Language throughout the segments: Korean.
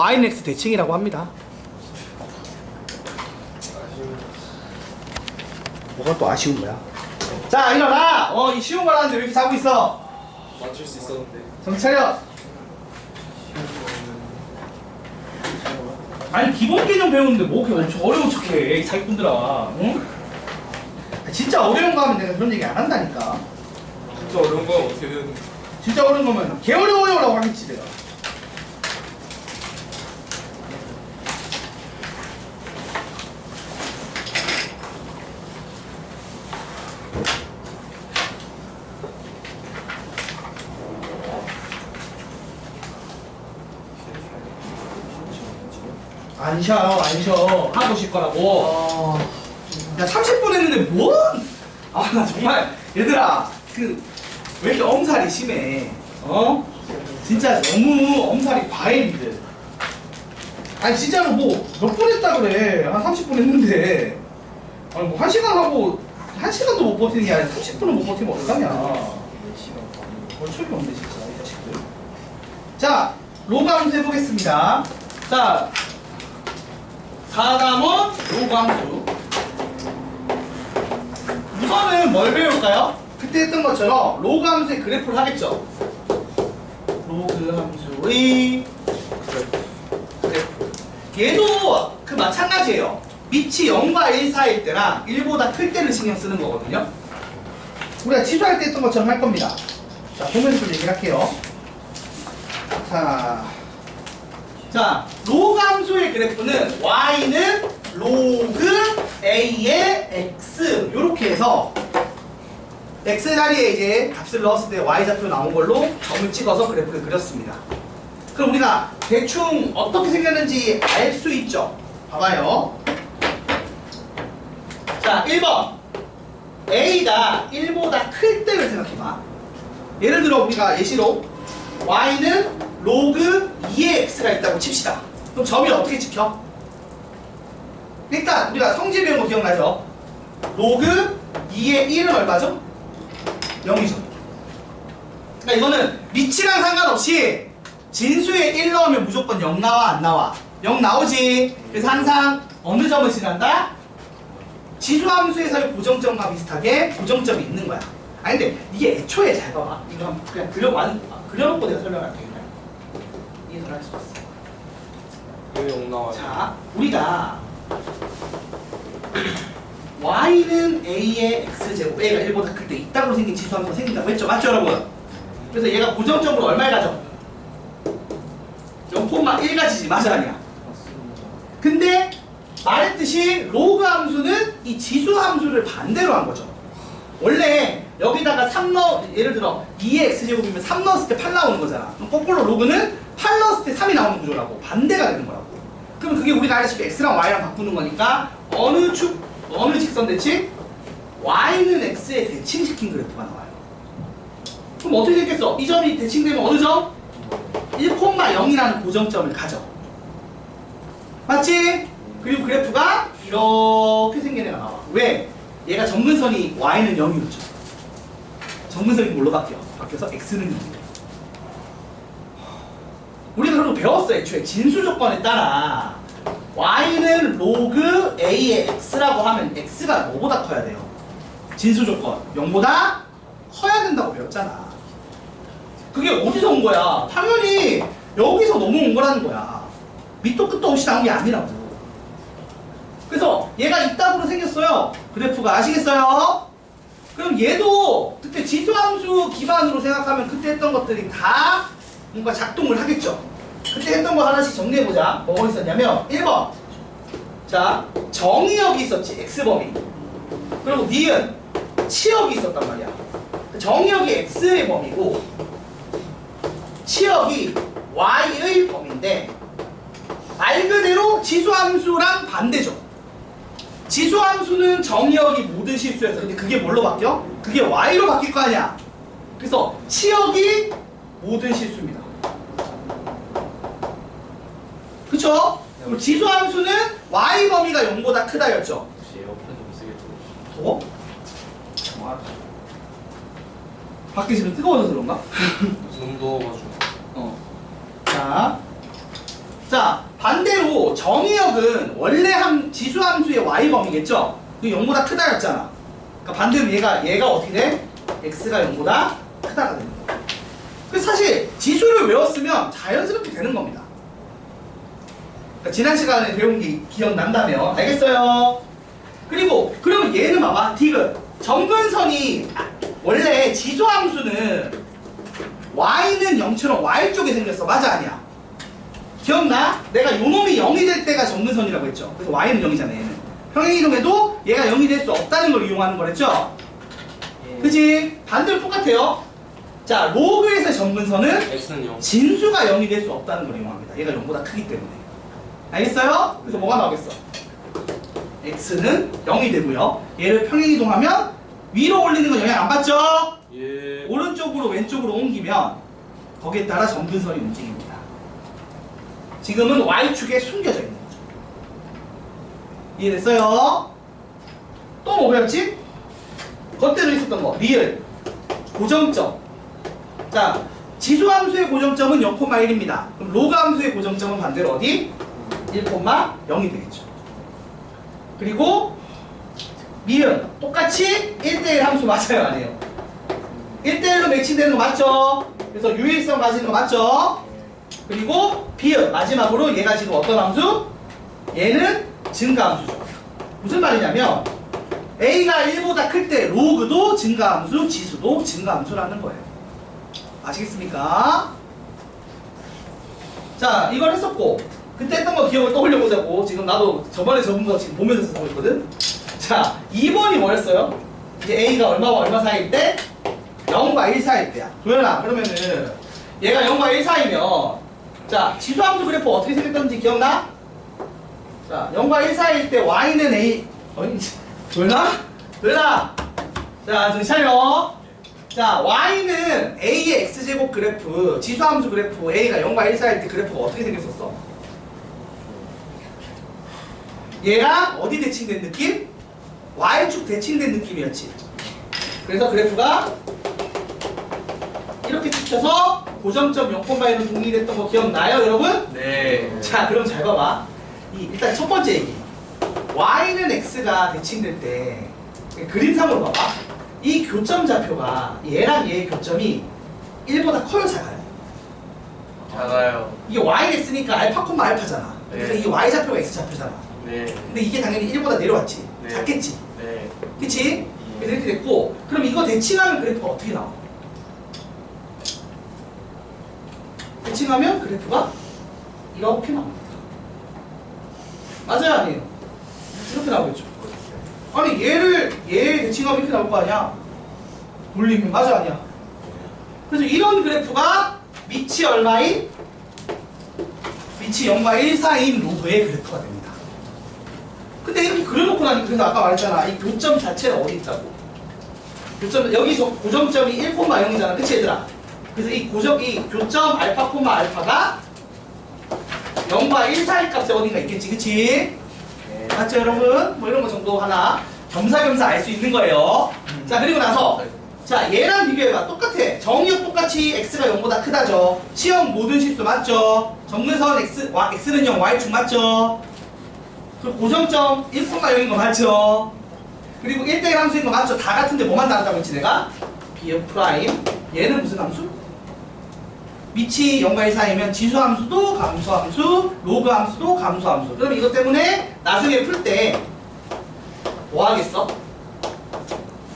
yx 대칭이라고 합니다. 뭐가 또 아쉬운 거야? 자, 일어나! 이 쉬운 거라는데 왜 이렇게 자고 있어? 맞출 수 있었는데. 정신 차려! 아니, 기본 개념 배우는데 뭐 그렇게 엄청 어려운 척해, 사기꾼들아. 응? 진짜 어려운 거 하면 내가 그런 얘기 안 한다니까. 진짜 어려운 건 어떻게 되는데? 진짜 어려운 거면 개 어려워요 라고 하겠지, 내가. 안 쉬어. 하고 쉴 거라고. 야, 30분 했는데 뭔? 아, 나 정말. 얘들아, 왜 이렇게 엄살이 심해? 진짜 너무 엄살이 과해, 니들. 아니, 진짜로 몇 분 했다 그래. 한 30분 했는데. 아니, 뭐, 1시간 하고, 1시간도 못 버티는 게 아니라 30분은 못 버티면 어떡하냐. 얼척이 없네, 진짜, 이 자식들. 자, 로그 함수 해보겠습니다. 자, 4단원 로그 함수. 우선은 뭘 배울까요? 그때 했던 것처럼 로그 함수의 그래프를 하겠죠. 로그 함수의 그래프. 얘도 마찬가지예요. 밑이 0과 1 사이일 때랑 1보다 클 때를 신경 쓰는 거거든요. 우리가 치수할 때 했던 것처럼 할 겁니다. 자, 보면서 얘기를 할게요. 자, 로그 함수의 그래프는 y는 로그 a의 x 요렇게 해서 x 자리에 이제 값을 넣었을 때 y좌표 나온 걸로 점을 찍어서 그래프를 그렸습니다. 그럼 우리가 대충 어떻게 생겼는지 알 수 있죠? 봐봐요. 자, 1번 a가 1보다 클 때를 생각해봐. 예를 들어 우리가 예시로 y는 로그 2의 x가 있다고 칩시다. 그럼 점이 어떻게 찍혀? 일단 우리가 성질 배운 거 기억나죠? 로그 2의 1은 얼마죠? 0이죠. 그러니까 이거는 밑이랑 상관없이 진수에 1 넣으면 무조건 0 나와 안 나와? 0 나오지. 그래서 항상 어느 점을 지난다? 지수함수에서의 고정점과 비슷하게 고정점이 있는 거야. 아니 근데 이게 애초에 잘 봐봐. 이거 한번 그냥 그려놓고 내가 설명할게. 그냥 이해를 할 수 있어. 왜 0 나와요? 자, 우리가 y는 a의 x제곱, a가 1보다 클 때 이따구로 생긴 지수함수가 생긴다고 했죠? 맞죠 여러분? 그래서 얘가 고정점으로 얼마를 가져? 0,1가지지 맞아 아니야? 근데 말했듯이 로그 함수는 이 지수함수를 반대로 한 거죠. 원래 여기다가 3 예를 들어 2의 x제곱이면 3 넣었을 때 8 나오는 거잖아. 그럼 거꾸로 로그는 8 넣었을 때 3이 나오는 구조라고. 반대가 되는 거라고. 그럼 그게 우리가 알다시피 x랑 y랑 바꾸는 거니까 어느 직선 대칭? y는 x에 대칭시킨 그래프가 나와요. 그럼 어떻게 됐겠어? 이 점이 대칭되면 어느 점? 1,0이라는 고정점을 가져. 맞지? 그리고 그래프가 이렇게 생긴 애가 나와. 왜? 얘가 점근선이 y는 0이었죠. 점근선이 뭘로 바뀌어서 x는 0이래. 우리가 그런 거 배웠어. 애초에 진수 조건에 따라 y는 로그 a의 x라고 하면 x가 뭐보다 커야 돼요? 진수 조건 0보다 커야 된다고 배웠잖아. 그게 어디서 온 거야? 당연히 여기서 넘어온 거라는 거야. 밑도 끝도 없이 나온 게 아니라고. 그래서 얘가 이따구로 생겼어요. 그래프가 아시겠어요? 그럼 얘도 그때 지수함수 기반으로 생각하면 그때 했던 것들이 다 뭔가 작동을 하겠죠. 그때 했던 거 하나씩 정리해보자. 뭐가 있었냐면 1번 자, 정의역이 있었지. x범위. 그리고 니은 치역이 있었단 말이야. 정의역이 x의 범위고 치역이 y의 범위인데 말 그대로 지수함수랑 반대죠. 지수함수는 정의역이 모든 실수여서 근데 그게 뭘로 바뀌어? 그게 y로 바뀔 거 아니야. 그래서 치역이 모든 실수입니다. 그쵸? 그럼 지수함수는 y 범위가 0보다 크다였죠. 혹시 에어컨 좀 쓰겠죠? 더워? 밖에 지금 뜨거워져서 그런가? 너무 더워가지고. 자, 자, 반대로 정의역은 원래 지수함수의 y범위겠죠? 그 0보다 크다였잖아. 그러니까 반대로 얘가 어떻게 돼? x가 0보다 크다가 되는 거야. 그래서 사실 지수를 외웠으면 자연스럽게 되는 겁니다. 그러니까 지난 시간에 배운 게 기억난다면 알겠어요? 그리고 그러면 얘는 봐봐. 디귿. 점근선이 원래 지수함수는 y는 0처럼 y쪽에 생겼어. 맞아 아니야? 기억나? 내가 요놈이 0이 될 때가 점근선이라고 했죠. 그래서 y는 0이잖아 얘는. 평행이동에도 얘가 0이 될 수 없다는 걸 이용하는 거랬죠? 그치? 반대로 똑같아요. 자, 로그에서 점근선은 x는 0. 진수가 0이 될 수 없다는 걸 이용합니다. 얘가 0보다 크기 때문에. 알겠어요? 그래서 뭐가 나오겠어? x는 0이 되고요. 얘를 평행이동하면 위로 올리는 건 영향 안 받죠? 예. 오른쪽으로 왼쪽으로 옮기면 거기에 따라 점근선이 움직입니다. 지금은 y축에 숨겨져 있는 거죠. 이해됐어요? 또 뭐 배웠지? 그때도 있었던 거 리을 고정점. 자, 지수함수의 고정점은 0,1입니다. 그럼 로그함수의 고정점은 반대로 어디? 1,0이 되겠죠. 그리고 미음 똑같이 1대1 함수 맞아요 안 해요? 1대1로 매칭되는 거 맞죠? 그래서 유일성 가지는 거 맞죠? 그리고 비읍 마지막으로 얘가 지금 어떤 함수? 얘는 증가함수죠. 무슨 말이냐면 a가 1보다 클 때 로그도 증가함수, 지수도 증가함수라는 거예요. 아시겠습니까? 자, 이걸 했었고 그때 했던 거 기억을 떠올려보자고. 지금 나도 저번에 적은 거 지금 보면서 쓰고 있거든. 자, 2번이 뭐였어요? 이제 a가 얼마와 얼마 사이일 때? 0과 1 사이일 때야. 도현아, 그러면은 얘가 0과 1 사이면 자, 지수함수 그래프 어떻게 생겼던지 기억나? 자, 0과 1 사이일 때 y는 a 도현아? 도현아! 자, 정신 차려. 자, y는 a의 x제곱 그래프, 지수함수 그래프 a가 0과 1 사이일 때 그래프가 어떻게 생겼었어? 얘랑 어디 대칭된 느낌? y축 대칭된 느낌이었지. 그래서 그래프가 이렇게 찍혀서 고정점 0,1로 독립됐던 거 기억나요, 여러분? 네. 자, 그럼 잘 봐봐. 일단 첫 번째 얘기. y는 x가 대칭될 때 그림상으로 봐봐. 이 교점 좌표가 얘랑 얘의 교점이 1보다 커요, 작아요? 작아요. 이게 y는 x니까 알파, 알파잖아. 그러니까 네. 이게 y 좌표가 x 좌표잖아. 네. 근데 이게 당연히 1보다 내려왔지. 네. 작겠지. 네. 그치? 그래서 이렇게 됐고, 그럼 이거 대칭하면 그래프가 어떻게 나와? 대칭하면 그래프가 이렇게 나옵니다. 맞아요, 아니에요? 이렇게 나오겠죠. 아니, 얘 대칭하면 이렇게 나올 거 아니야? 돌리면, 맞아, 아니야? 그래서 이런 그래프가 밑이 얼마인? 밑이 0과 1 사이인 로그의 그래프가 됩니다. 근데 이렇게 그려놓고 나니까, 그래서 아까 말했잖아. 이 교점 자체는 어디 있다고? 교점, 여기서 고정점이 1,0이잖아. 그치, 얘들아? 그래서 이 교점 알파, 알파가 0과 1 사이 값에 어딘가 있겠지. 그치? 네. 맞죠, 여러분? 뭐 이런 거 정도 하나 겸사겸사 알 수 있는 거예요. 자, 그리고 나서 자, 얘랑 비교해봐. 똑같아. 정의역 똑같이 x가 0보다 크다죠. 시험 모든 실수 맞죠? 정근선 x는 0, y축 맞죠? 그리고 고정점 1,0인 거 맞죠? 그리고 1대1 함수인 거 맞죠? 다 같은데 뭐만 다르다고 했지 내가? 비읍 프라임. 얘는 무슨 함수? 밑이 0과 1 사이면 지수함수도 감수함수, 로그함수도 감수함수. 그럼 이것 때문에 나중에 풀 때 뭐 하겠어?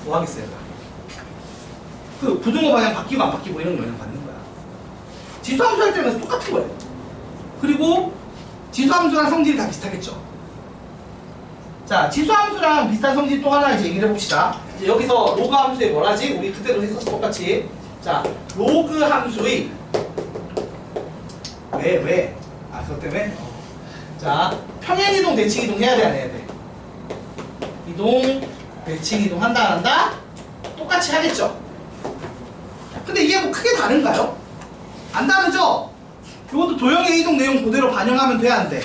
뭐 하겠어요? 그 부등호 방향 바뀌고 안 바뀌고 이런 거 영향 받는 거야. 지수함수 할 때는 똑같은 거예요. 그리고 지수함수랑 성질이 다 비슷하겠죠. 자, 지수함수랑 비슷한 성질 또 하나 이제 얘기를 해봅시다. 이제 여기서 로그 함수에 뭐라지? 우리 그때도 했었어, 똑같이. 자, 로그 함수의 왜? 아, 그것 때문에? 자, 평행이동, 대칭이동 해야 돼, 안 해야 돼? 이동, 대칭이동 한다, 안 한다? 똑같이 하겠죠? 근데 이게 뭐 크게 다른가요? 안 다르죠? 이것도 도형의 이동 내용 그대로 반영하면 돼, 안 돼?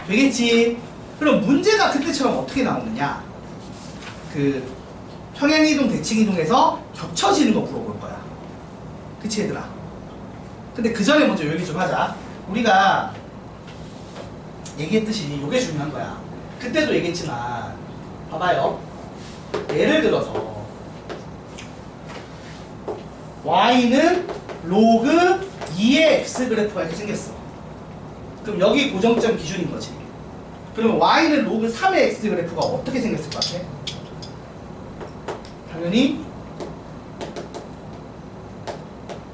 되겠지? 그럼 문제가 그때처럼 어떻게 나오느냐? 그 평행이동, 대칭이동에서 겹쳐지는 거 물어볼 거야. 그치, 얘들아? 근데 그 전에 먼저 여기 좀 하자. 우리가 얘기했듯이 이게 중요한 거야. 그때도 얘기했지만 봐봐요. 예를 들어서 y는 로그 2의 x 그래프가 이렇게 생겼어. 그럼 여기 고정점 기준인 거지. 그러면 y는 로그 3의 x 그래프가 어떻게 생겼을 것 같아? 당연히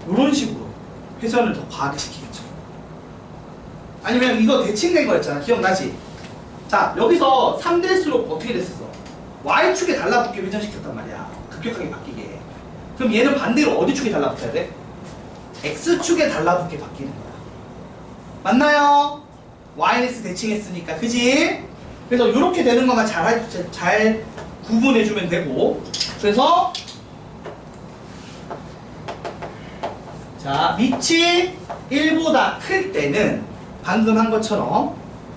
이런 식으로 회전을 더 과하게 시키겠죠. 아니면 이거 대칭된 거였잖아. 기억나지? 자, 여기서 3대일수록 어떻게 됐었어? y축에 달라붙게 회전시켰단 말이야. 급격하게 바뀌게. 그럼 얘는 반대로 어디 축에 달라붙어야 돼? x축에 달라붙게 바뀌는 거야. 맞나요? yx 대칭했으니까, 그지? 그래서 이렇게 되는 것만 잘 구분해주면 되고, 그래서 자, 밑이 1보다 클 때는 방금 한 것처럼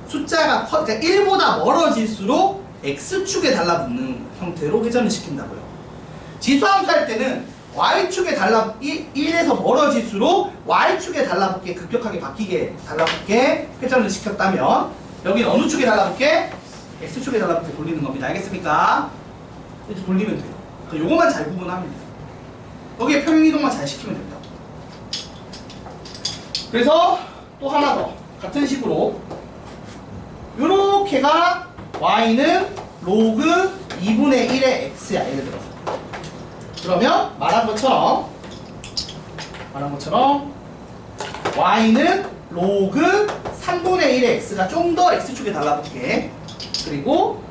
숫자가 그러니까 1보다 멀어질수록 x축에 달라붙는 형태로 회전을 시킨다고요. 지수함수 할 때는 y축에 1에서 멀어질수록 y축에 달라붙게 급격하게 바뀌게 달라붙게 회전을 시켰다면 여기는 어느 축에 달라붙게? x축에 달라붙게 돌리는 겁니다. 알겠습니까? 이렇게 돌리면 돼요. 그러니까 요것만 잘 구분하면 돼요. 여기에 평행이동만 잘 시키면 된다고. 그래서 또 하나 더 같은 식으로 요렇게가 y는 로그 2분의 1의 x야. 예를 들어서 그러면 말한 것처럼 y는 로그 3분의 1의 x가 좀 더 x축에 달라붙게, 그리고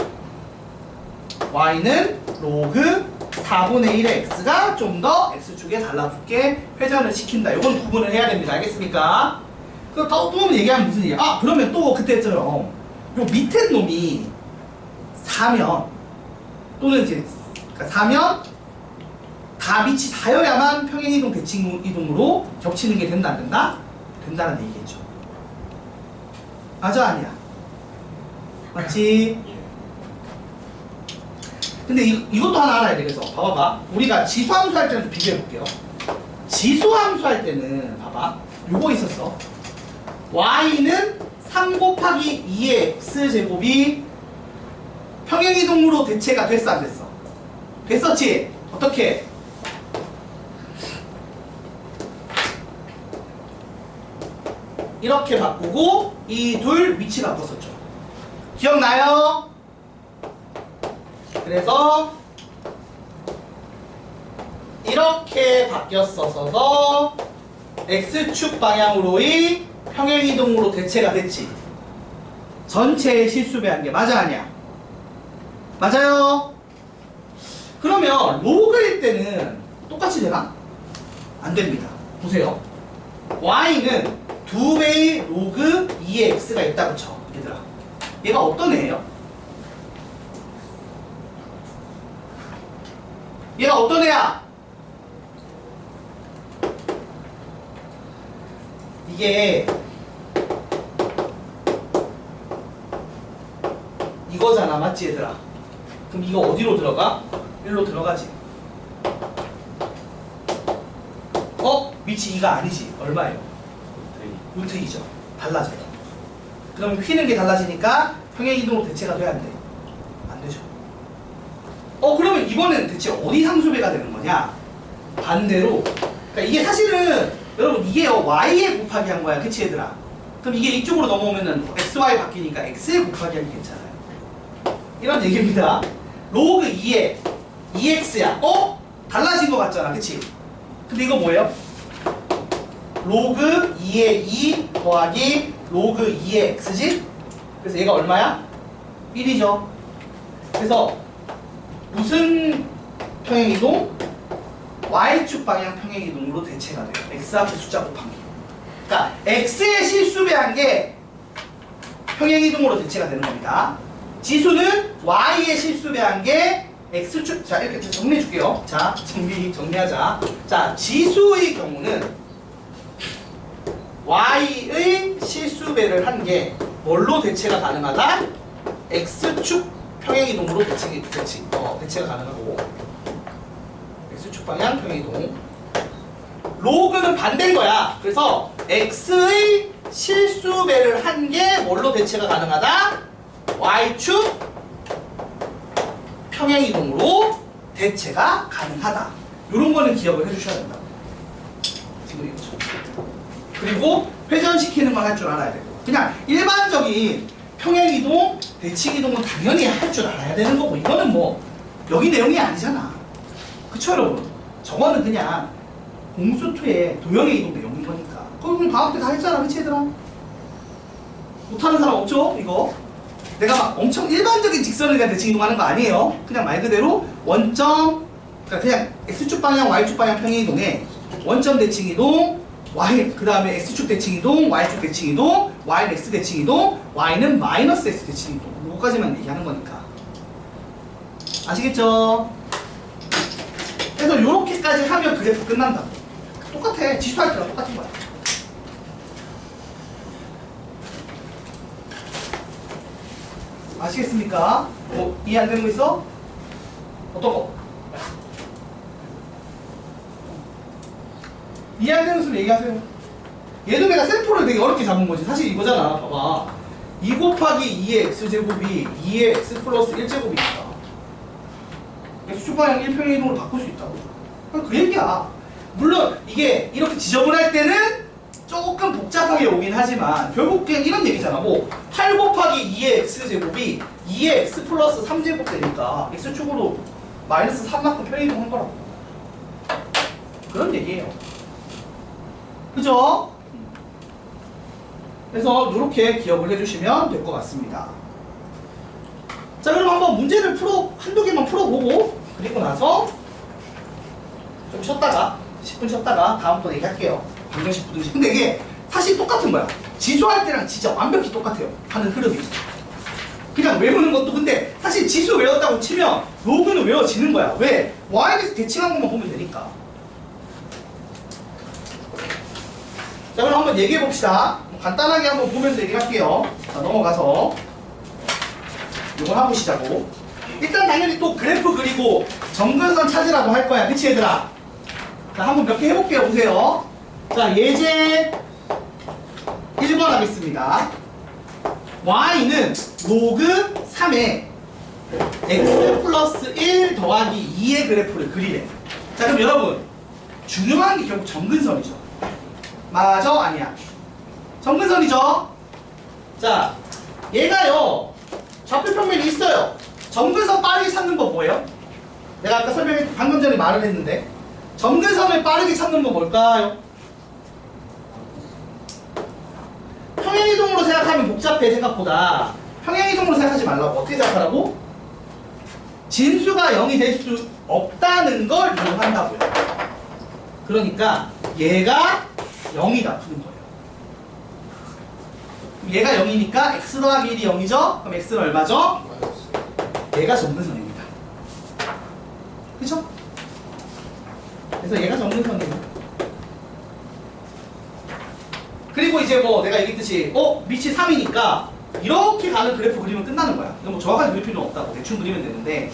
y는 로그 4분의 1의 x가 좀 더 x축에 달라붙게 회전을 시킨다. 이건 구분을 해야 됩니다. 알겠습니까? 또 얘기하면 무슨 얘기야? 아, 그러면 또 그때처럼 요 밑에 놈이 4면 또는 이제 그러니까 4면 다 밑이 4여야만 평행이동 대칭이동으로 겹치는 게 된다 안 된다? 된다는 얘기겠죠. 맞아 아니야? 맞지? 근데 이것도 하나 알아야 돼. 그래서 봐봐. 우리가 지수함수 할 때는 좀 비교해 볼게요. 지수함수 할 때는 봐봐. 요거 있었어. y는 3 곱하기 2의 x제곱이 평행이동으로 대체가 됐어 안 됐어? 됐었지? 어떻게? 이렇게 바꾸고 이 둘 위치 바꿨었죠. 기억나요? 그래서 이렇게 바뀌었어서 x축 방향으로의 평행이동으로 대체가 됐지. 전체의 실수배 한 게 맞아 아니야? 맞아요? 그러면 로그일 때는 똑같이 되나? 안 됩니다. 보세요. y는 2배의 로그 2의 x가 있다고 쳐. 얘들아, 얘가 어떤 애예요? 얘가 어떤 애야? 이게 이거잖아. 맞지 얘들아? 그럼 이거 어디로 들어가? 1로 들어가지. 밑이 2가 아니지. 얼마예요? 루트 2죠. 달라져요. 그럼 휘는 게 달라지니까 평행이동으로 대체가 돼야 안 돼? 안 되죠. 그러면 이번에는 대체 어디 상수배가 되는 거냐? 반대로. 그러니까 이게 사실은 여러분 이게 y에 곱하기 한 거야. 그치 얘들아? 그럼 이게 이쪽으로 넘어오면은 xy 바뀌니까 x에 곱하기 하기 괜찮아요. 이런 얘기입니다. 로그 2에 2x야. 달라진 거 같잖아. 그치? 근데 이거 뭐예요? 로그 2에 2 더하기 로그 2에 x지? 그래서 얘가 얼마야? 1이죠. 그래서 무슨 평행이동? y축 방향 평행이동으로 대체가 돼요. x 앞에 숫자 곱한 게. 그러니까 x의 실수배한 게 평행이동으로 대체가 되는 겁니다. 지수는 y의 실수배한 게 x축. 자, 이렇게 정리해 줄게요. 자, 정리하자. 자, 지수의 경우는 y의 실수배를 한 게 뭘로 대체가 가능하다? x축 평행이동으로 대체가 가능하고, x축 방향 평행이동. 로그는 반대인 거야. 그래서 x의 실수배를 한 게 뭘로 대체가 가능하다? y축 평행이동으로 대체가 가능하다. 이런 거는 기억을 해주셔야 된다. 지금 이거죠. 그리고 회전시키는 걸 할 줄 알아야 되고, 그냥 일반적인 평행이동, 대칭이동은 당연히 할 줄 알아야 되는 거고, 이거는 뭐 여기 내용이 아니잖아. 그쵸 여러분? 저거는 그냥 공수2의 도형의 이동 내용인 거니까. 그럼 방학 때 다 했잖아, 그치 얘들아? 못하는 사람 없죠? 이거 내가 막 엄청 일반적인 직선에 대한 대칭 이동하는 거 아니에요. 그냥 말 그대로 원점, 그러니까 그냥 x축 방향, y축 방향 평행이동에 원점 대칭 이동, y 그 다음에 x축 대칭 이동, y축 대칭 이동, y는 x 대칭 이동, y는 마이너스 x 대칭 이동. 이거까지만 얘기하는 거니까. 아시겠죠? 그래서 요렇게까지 하면 그래프 끝난다. 똑같아. 지수할 때랑 똑같은 거야. 아시겠습니까? 뭐 이해 안 되는 거 있어? 어떤 거? 이해 안 되는 소리 얘기하세요. 얘도 내가 셀프를 되게 어렵게 잡은 거지. 사실 이거잖아. 봐봐. 2 곱하기 2의 x제곱이 2의 x 플러스 1제곱이니까 x축 방향 1평행이동으로 바꿀 수 있다고. 그 얘기야. 물론 이게 이렇게 지저분할 때는 조금 복잡하게 오긴 하지만 결국 그냥 이런 얘기잖아. 뭐 8 곱하기 2의 x제곱이 2의 x 플러스 3제곱 되니까 x축으로 마이너스 3만큼 평행이동 한 거라고. 그런 얘기예요. 그죠? 그래서 이렇게 기억을 해주시면 될 것 같습니다. 자, 그럼 한번 문제를 한두 개만 풀어보고 그리고 나서 좀 쉬었다가 10분 쉬었다가 다음번에 얘기할게요. 방정식 부등식. 근데 이게 사실 똑같은 거야. 지수할 때랑 진짜 완벽히 똑같아요. 하는 흐름이. 그냥 외우는 것도. 근데 사실 지수 외웠다고 치면 로그는 외워지는 거야. 왜? y에서 대칭한 것만 보면 되니까. 자, 그럼 한번 얘기해 봅시다. 간단하게 한번 보면서 얘기할게요. 자, 넘어가서 이걸 하고 시작하고. 일단 당연히 또 그래프 그리고 점근선 찾으라고 할 거야. 그치 얘들아? 자, 한번 몇 개 해볼게요. 보세요. 자, 예제 1번 하겠습니다. y는 로그 3에 x 플러스 1 더하기 2의 그래프를 그리래. 자, 그럼 여러분 중요한 게 결국 점근선이죠. 맞아? 아니야? 점근선이죠? 자, 얘가요 좌표평면이 있어요. 점근선 빠르게 찾는 거 뭐예요? 내가 아까 방금 전에 말을 했는데 점근선을 빠르게 찾는 거 뭘까요? 평행이동으로 생각하면 복잡해. 생각보다 평행이동으로 생각하지 말라고. 어떻게 생각하라고? 진수가 0이 될 수 없다는 걸 이용한다고요. 그러니까 얘가 0이다 푸는 거예요. 얘가 0이니까 x 더하기 1이 0이죠? 그럼 x는 얼마죠? 얘가 점근선입니다. 그쵸? 그래서 얘가 점근선이에요. 그리고 이제 뭐 내가 얘기했듯이 밑이 3이니까 이렇게 가는 그래프 그리면 끝나는 거야. 이건 뭐 정확하게 그릴 필요는 없다고. 대충 그리면 되는데,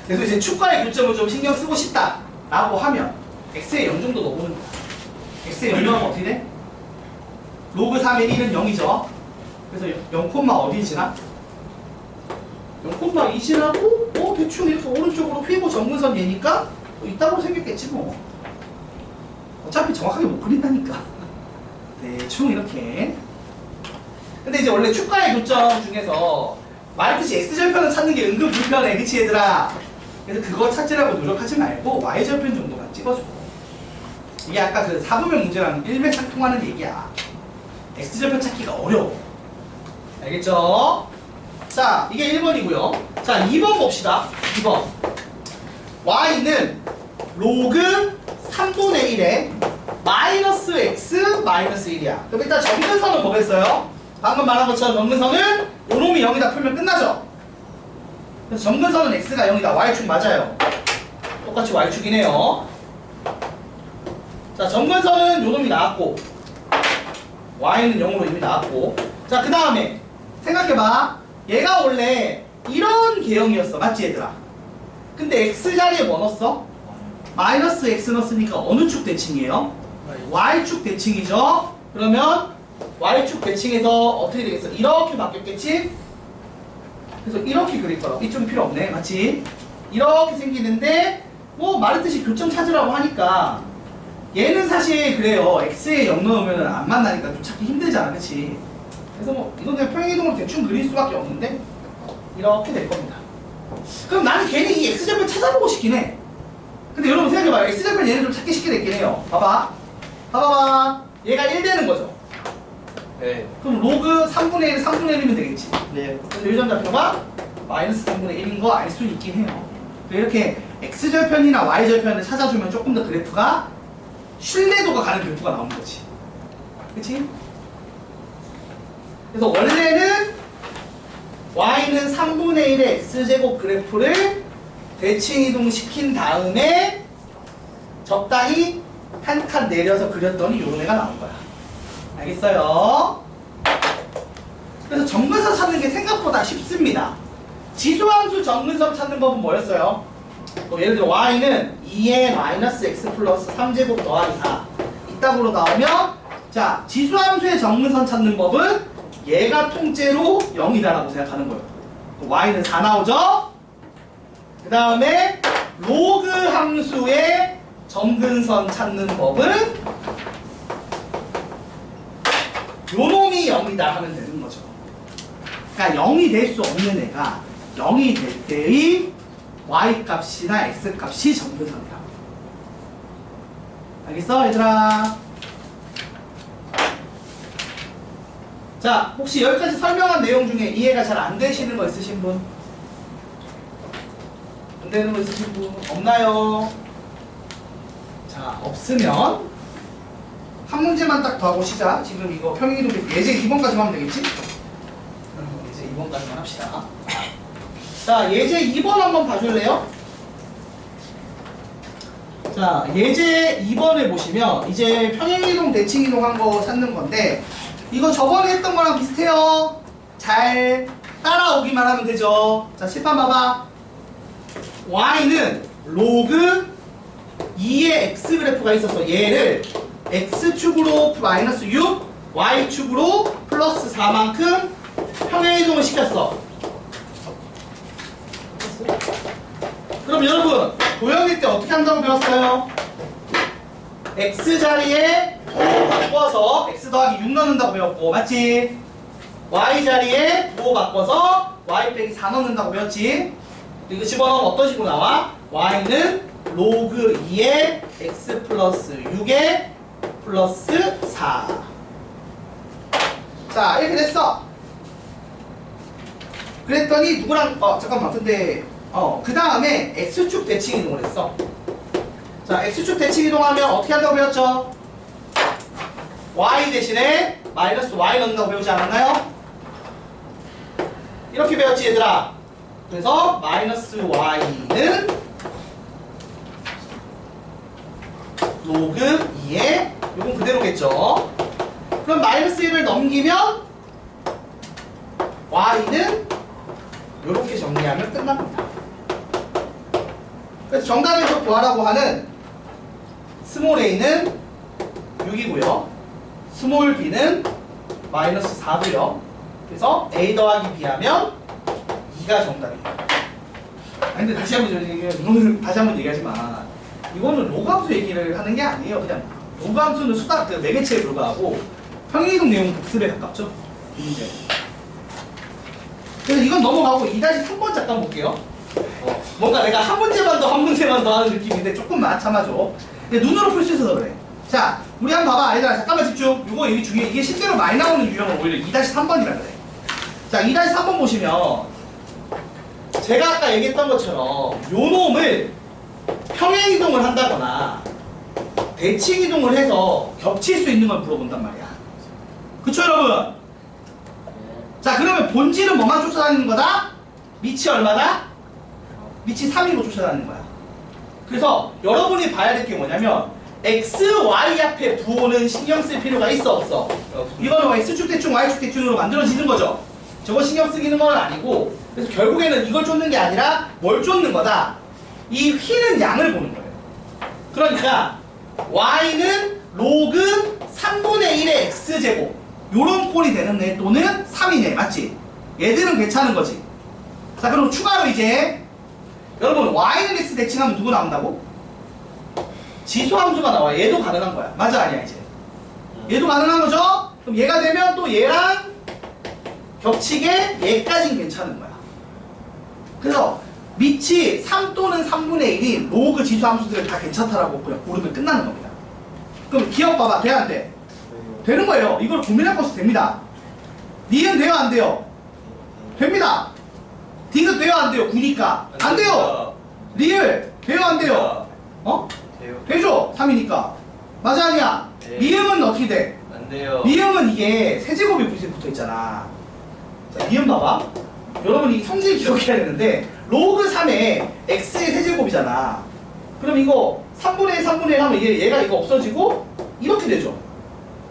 그래서 이제 축과의 교점을 좀 신경 쓰고 싶다 라고 하면 x에 0 정도 넣어보는 거야. x에 0 넣으면 어떻게 돼? 로그 3의 1은 0이죠. 그래서 0, 어디 지나? 0,2 지나고 대충 이렇게 오른쪽으로 휘고 점근선 얘니까 이따구로 생겼겠지 뭐. 어차피 정확하게 못 그린다니까. 대충 이렇게. 근데 이제 원래 축과의 교점 중에서 말했듯이 x절편을 찾는 게 은근 불편해. 그치 얘들아? 그래서 그거 찾으라고 노력하지 말고 y절편 정도만 찍어줘. 이게 아까 그 4분면 문제랑 일맥상통하는 얘기야. x절편 찾기가 어려워. 알겠죠? 자, 이게 1번이고요. 자, 2번 봅시다. 2번. y는 로그 3분의 1에 마이너스 x 마이너스 1이야. 그럼 일단 점근선은 뭐겠어요? 방금 말한 것처럼 점근선은 요놈이 0이다 풀면 끝나죠? 그래서 점근선은 x가 0이다. y축 맞아요. 똑같이 y축이네요. 자, 점근선은 요놈이 나왔고 y는 0으로 이미 나왔고. 자, 그 다음에 생각해봐. 얘가 원래 이런 개형이었어. 맞지 얘들아? 근데 x 자리에 뭐 넣었어? 마이너스 x 넣었으니까 어느 축 대칭이에요? y축 대칭이죠? 그러면 y축 대칭해서 어떻게 되겠어? 이렇게 바뀌었겠지? 그래서 이렇게 그릴 거라고. 이쪽이 필요 없네. 맞지? 이렇게 생기는데 뭐 말했듯이 교점 찾으라고 하니까 얘는 사실 그래요. x에 0 넣으면 안 만나니까 좀 찾기 힘들잖아. 그치? 그래서 뭐 이건 그냥 평행이동으로 대충 그릴 수밖에 없는데 이렇게 될 겁니다. 그럼 나는 괜히 이 x좌표 찾아보고 싶긴 해. 근데 여러분 생각해봐요. x좌표는 얘는 좀 찾기 쉽게 됐긴 해요. 봐봐. 봐봐. 얘가 1 되는 거죠. 네. 그럼 로그 3분의 1, 3분의 1이면 되겠지. 네. 그래서 유전자표가 마이너스 3분의 1인 거 알 수 있긴 해요. 이렇게 x절편이나 y절편을 찾아주면 조금 더 그래프가 신뢰도가 가는 그래프가 나오는 거지. 그치? 그래서 원래는 y는 3분의 1의 x제곱 그래프를 대칭이동 시킨 다음에 적당히 한 칸 내려서 그렸더니 요런 애가 나온 거야. 알겠어요? 그래서 정근선 찾는 게 생각보다 쉽습니다. 지수함수 정근선 찾는 법은 뭐였어요? 예를 들어 y는 2의 마이너스 x 플러스 3제곱 더하기 4 이따구로 나오면 자 지수함수의 정근선 찾는 법은 얘가 통째로 0이다라고 생각하는 거예요. y는 4 나오죠? 그 다음에 로그 함수의 정근선 찾는 법은 요 놈이 0이다 하면 되는 거죠. 그러니까 0이 될 수 없는 애가 0이 될 때의 y 값이나 x 값이 정근선이야. 알겠어 얘들아? 자 혹시 여기까지 설명한 내용 중에 이해가 잘 안 되시는 거 있으신 분? 안 되는 거 있으신 분? 없나요? 자 없으면 한 문제만 딱 더 하고 시작. 지금 이거 평행이동 예제 2번까지만 하면 되겠지? 예제 2번까지만 합시다. 자 예제 2번 한번 봐줄래요? 자 예제 2번을 보시면 이제 평행이동 대칭이동 한 거 찾는 건데 이거 저번에 했던 거랑 비슷해요. 잘 따라오기만 하면 되죠. 자 칠판 봐봐. y는 로그 2의 x 그래프가 있어서 얘를 x축으로 마이너스 6 y축으로 플러스 4만큼 평행이동을 시켰어. 그럼 여러분 도형일 때 어떻게 한다고 배웠어요? x 자리에 5 바꿔서 x 더하기 6 넣는다고 배웠고 맞지? y 자리에 5 바꿔서 y 빼기 4 넣는다고 배웠지? 이거 집어넣으면 어떤 식으로 나와? y는 로그 2의 x 플러스 6의 플러스 4. 자 이렇게 됐어. 그랬더니 누구랑 잠깐만 근데 그 다음에 x축 대칭 이동을 했어. 자 x축 대칭 이동하면 어떻게 한다고 배웠죠? y 대신에 마이너스 y 넣는다고 배우지 않았나요? 이렇게 배웠지 얘들아. 그래서 마이너스 y는 로그 2에 이건 그대로겠죠. 그럼 마이너스 1을 넘기면 y는 이렇게 정리하면 끝납니다. 그래서 정답에서 구하라고 하는 스몰 a는 6이고요. 스몰 b는 마이너스 4고요. 그래서 a 더하기 b 하면 2가 정답입니다. 아니 근데 다시 한번 이거는 다시 한번 얘기하지만 이거는 로그함수 얘기를 하는 게 아니에요. 그냥 로그함수는 수다 그 매개체에 불과하고 평행이동 내용 복습에 가깝죠. 이 문제. 그래서 이건 넘어가고 2-3번 잠깐 볼게요. 뭔가 내가 한 문제만 더 한 문제만 더 하는 느낌인데 조금만 참아줘. 근데 눈으로 풀 수 있어서 그래. 자 우리 한번 봐봐. 얘들아 잠깐만 집중. 이거 얘기 중요해. 이게 실제로 많이 나오는 유형은 오히려 2-3번이라 그래. 자 2-3번 보시면 제가 아까 얘기했던 것처럼 요 놈을 평행이동을 한다거나 대칭이동을 해서 겹칠 수 있는 걸 물어본단 말이야. 그쵸 여러분? 자 그러면 본질은 뭐만 쫓아다니는 거다? 밑이 얼마다? 밑이 3이고 쫓아다니는 거야. 그래서 여러분이 봐야 될 게 뭐냐면 x, y 앞에 부호는 신경 쓸 필요가 있어 없어? 이거는 x축 대칭, y축 대칭으로 만들어지는 거죠. 저거 신경 쓰기는 건 아니고 그래서 결국에는 이걸 쫓는 게 아니라 뭘 쫓는 거다? 이 휘는 양을 보는 거예요. 그러니까 y는 로그 3분의 1의 x제곱 요런 꼴이 되는 애 또는 3이네. 맞지? 얘들은 괜찮은 거지. 자, 그럼 추가로 이제 여러분 y는 x 대칭하면 누구 나온다고? 지수함수가 나와. 얘도 가능한 거야. 맞아 아니야 이제? 얘도 가능한 거죠? 그럼 얘가 되면 또 얘랑 겹치게 얘까진 괜찮은 거야. 그래서 밑이 3 또는 3분의 1인 로그 지수함수들은 다 괜찮다라고 그냥 고르면 끝나는 겁니다. 그럼 기억 봐봐. 돼 안 돼? 되는 거예요. 이걸 고민할 것이 됩니다. 니은 돼요 안 돼요? 됩니다. 디귿 돼요 안 돼요? 9니까 안 돼요. 리을 돼요 안 돼요? 어? 돼요. 되죠? 3이니까 맞아 아니야? 네. 미음은 어떻게 돼? 안 돼요. 미음은 이게 세제곱이 붙어 있잖아. 자, 미음 봐봐. 여러분 이 성질 기억해야 되는데 로그 3에 x의 세제곱이잖아. 그럼 이거 3분의 1, 3분의 1 하면 얘가 이거 없어지고 이렇게 되죠.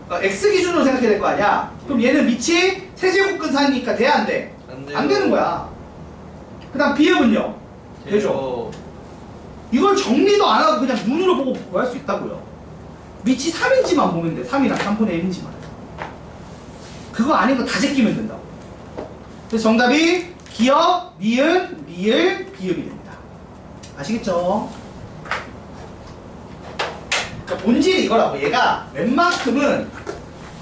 그러니까 x 기준으로 생각해야 될 거 아니야. 그럼 얘는 밑이 세제곱 근사니까 돼 안 돼? 안 돼요. 안 되는 거야. 그 다음 비읍은요? 되죠. 이걸 정리도 안 하고 그냥 눈으로 보고 구할 수 있다고요. 밑이 3인지만 보면 돼. 3이랑 3분의 1인지만. 그거 아닌 거 다 제끼면 된다고. 그래서 정답이 기역, 니은, 리을, 비읍이 됩니다. 아시겠죠? 그러니까 본질이 이거라고. 얘가 웬만큼은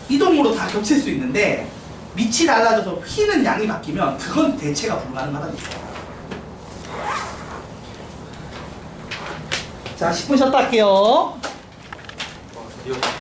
이동으로 다 겹칠 수 있는데 밑이 달라져서 휘는 양이 바뀌면 그건 대체가 불가능하다니까. 자, 10분 쉬었다 할게요. 드디어